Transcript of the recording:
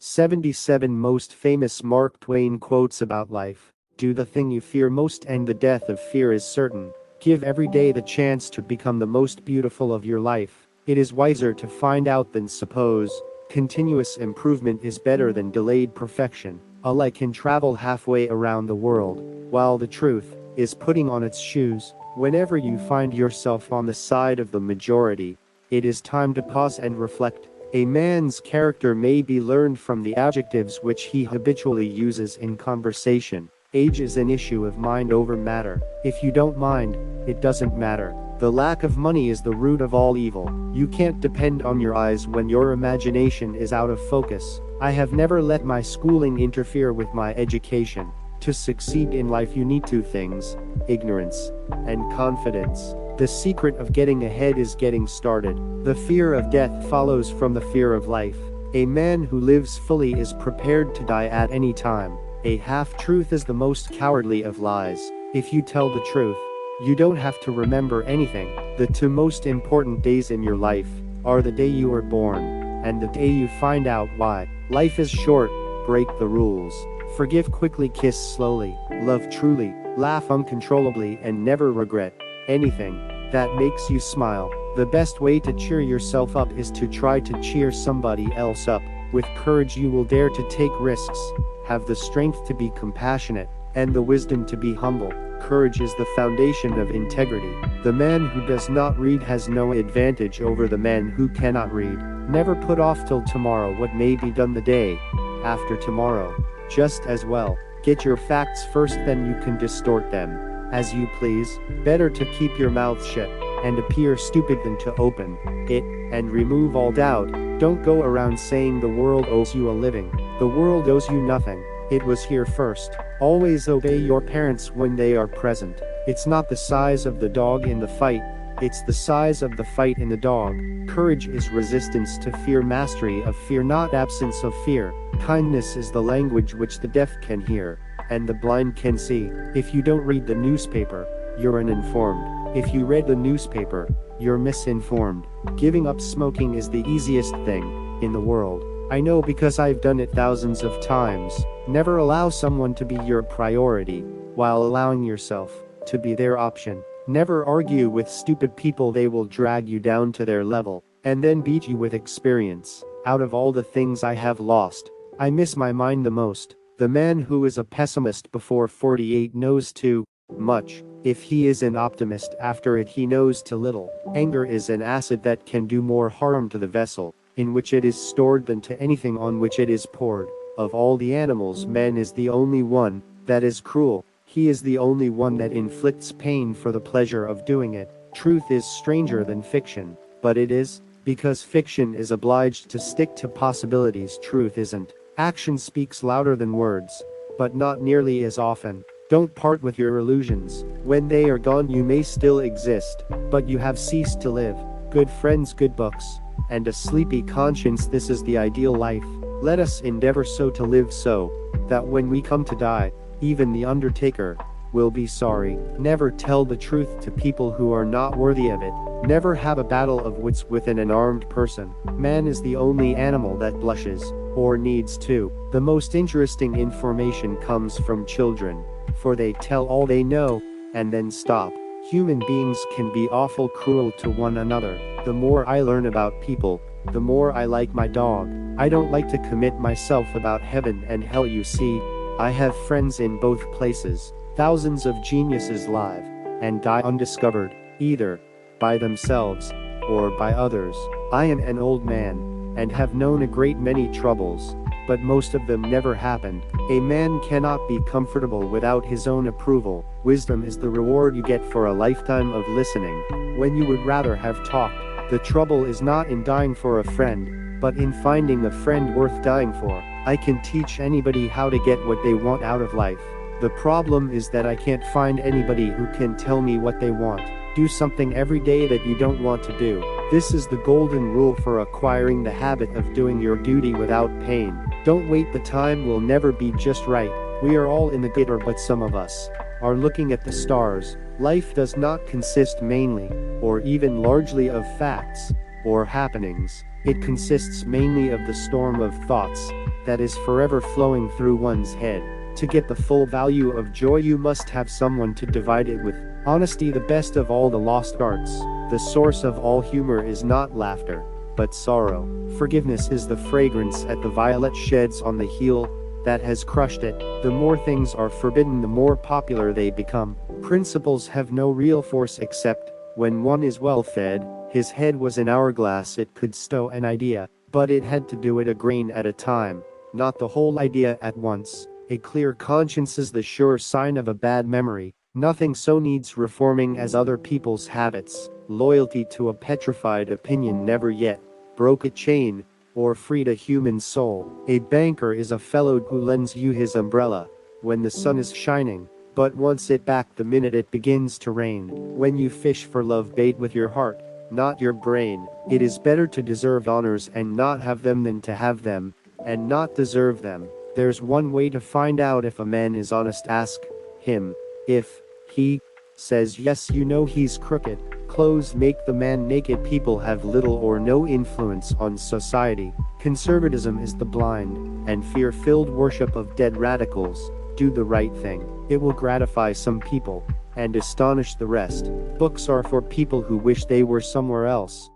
77 Most famous Mark Twain quotes about life. Do the thing you fear most, and the death of fear is certain. Give every day the chance to become the most beautiful of your life. It is wiser to find out than suppose. Continuous improvement is better than delayed perfection. A lie can travel halfway around the world, while the truth is putting on its shoes. Whenever you find yourself on the side of the majority, it is time to pause and reflect. A man's character may be learned from the adjectives which he habitually uses in conversation. Age is an issue of mind over matter. If you don't mind, it doesn't matter. The lack of money is the root of all evil. You can't depend on your eyes when your imagination is out of focus. I have never let my schooling interfere with my education. To succeed in life you need two things: ignorance and confidence. The secret of getting ahead is getting started. The fear of death follows from the fear of life. A man who lives fully is prepared to die at any time. A half-truth is the most cowardly of lies. If you tell the truth, you don't have to remember anything. The two most important days in your life are the day you were born and the day you find out why. Life is short. Break the rules. Forgive quickly, kiss slowly, love truly, laugh uncontrollably, and never regret anything that makes you smile. The best way to cheer yourself up is to try to cheer somebody else up. With courage you will dare to take risks, have the strength to be compassionate, and the wisdom to be humble. Courage is the foundation of integrity. The man who does not read has no advantage over the man who cannot read. Never put off till tomorrow what may be done the day after tomorrow. Just as well, get your facts first, then you can distort them as you please. Better to keep your mouth shut and appear stupid than to open it and remove all doubt. Don't go around saying the world owes you a living. The world owes you nothing. It was here first. Always obey your parents when they are present. It's not the size of the dog in the fight, it's the size of the fight in the dog. Courage is resistance to fear, mastery of fear, not absence of fear. Kindness is the language which the deaf can hear and the blind can see. If you don't read the newspaper, you're uninformed. If you read the newspaper, you're misinformed. Giving up smoking is the easiest thing in the world. I know because I've done it thousands of times. Never allow someone to be your priority while allowing yourself to be their option. Never argue with stupid people, they will drag you down to their level and then beat you with experience. Out of all the things I have lost, I miss my mind the most. The man who is a pessimist before 48 knows too much. If he is an optimist after it, he knows too little. Anger is an acid that can do more harm to the vessel in which it is stored than to anything on which it is poured. Of all the animals, man is the only one that is cruel. He is the only one that inflicts pain for the pleasure of doing it. Truth is stranger than fiction, but it is, because fiction is obliged to stick to possibilities truth isn't. Action speaks louder than words, but not nearly as often. Don't part with your illusions. When they are gone you may still exist, but you have ceased to live. Good friends, good books, and a sleepy conscience, this is the ideal life. Let us endeavor so to live so that when we come to die, even the undertaker will be sorry. Never tell the truth to people who are not worthy of it. Never have a battle of wits with an unarmed person. Man is the only animal that blushes, or needs to. The most interesting information comes from children, for they tell all they know, and then stop. Human beings can be awful cruel to one another. The more I learn about people, the more I like my dog. I don't like to commit myself about heaven and hell, you see. I have friends in both places. Thousands of geniuses live and die undiscovered, either by themselves or by others. I am an old man and have known a great many troubles, but most of them never happened. A man cannot be comfortable without his own approval. Wisdom is the reward you get for a lifetime of listening when you would rather have talked. The trouble is not in dying for a friend, but in finding a friend worth dying for. I can teach anybody how to get what they want out of life. The problem is that I can't find anybody who can tell me what they want. Do something every day that you don't want to do. This is the golden rule for acquiring the habit of doing your duty without pain. Don't wait, the time will never be just right. We are all in the gutter, but some of us are looking at the stars. Life does not consist mainly, or even largely, of facts or happenings. It consists mainly of the storm of thoughts that is forever flowing through one's head. To get the full value of joy, you must have someone to divide it with. Honesty, the best of all the lost arts. The source of all humor is not laughter, but sorrow. Forgiveness is the fragrance that the violet sheds on the heel that has crushed it. The more things are forbidden, the more popular they become. Principles have no real force except when one is well fed. His head was an hourglass, it could stow an idea, but it had to do it a grain at a time, not the whole idea at once. A clear conscience is the sure sign of a bad memory. Nothing so needs reforming as other people's habits. Loyalty to a petrified opinion never yet broke a chain or freed a human soul. A banker is a fellow who lends you his umbrella when the sun is shining, but wants it back the minute it begins to rain. When you fish for love, bait with your heart, not your brain. It is better to deserve honors and not have them than to have them and not deserve them. There's one way to find out if a man is honest. Ask him. If he says yes, you know he's crooked. Clothes make the man naked. People have little or no influence on society. Conservatism is the blind and fear-filled worship of dead radicals. Do the right thing. It will gratify some people and astonish the rest. Books are for people who wish they were somewhere else.